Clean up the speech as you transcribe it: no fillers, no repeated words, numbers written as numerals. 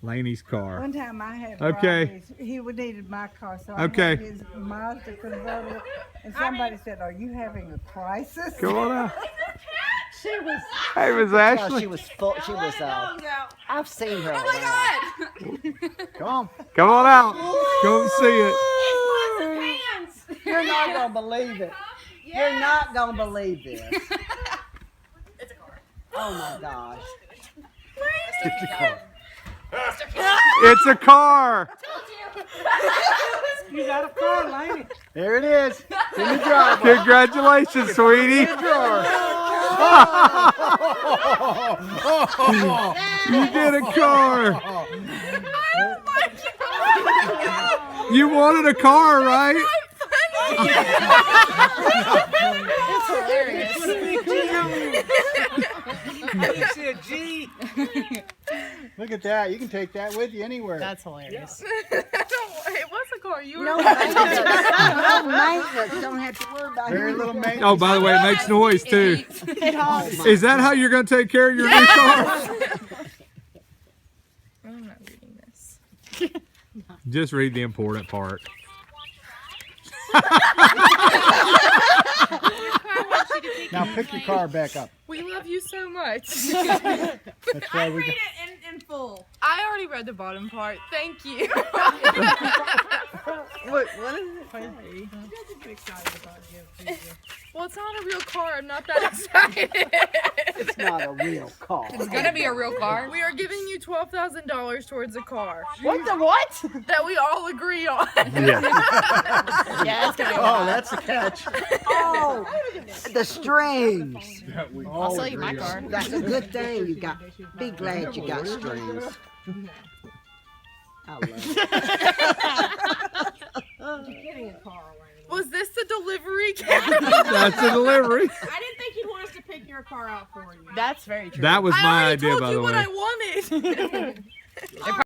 Laney's car. One time I had Okay. he needed my car, so I Okay. had his Mazda convertible, and somebody said, "Are you having a crisis?" Come on out. She was. Hey, Miss No, Ashley. she was full. She was. I've seen her. Oh my God! Come on. Come on out. Come see it. You're not gonna believe it. You're not gonna believe this. It's a car. Oh my gosh. It's a car. It's a car. You got a car, Laney. There it is. In the driveway. Congratulations, sweetie. You did a car. You wanted a car, right? It's hilarious. You see a G. Look at that. You can take that with you anywhere. That's hilarious. It was a car. You were No maintenance. No maintenance. Don't have to worry about Very it. little maintenance. Oh, by the way, it makes noise too. It honks. Is that how you're going to take care of your new car? I'm not reading this. Just read the important part. Now pick your car back up. We love you so much. That's why we. Read it in full. I already read the bottom part. Thank you. What is it? Well, it's not a real car. I'm not that excited. It's not a real car. It's gonna be a real car. We are giving you $12,000 towards a car What the what? that we all agree on. Yeah. Yeah, it's gonna be a Oh, lot. that's a catch. Oh, the strings. I'll sell you my car. That's a good thing. You got. Be glad you got strings. I love it. Was this the delivery cab? That's a delivery. I didn't think you'd want us to pick your car out for you. That's very true. That was I my already idea, told by you the what way. I wanted.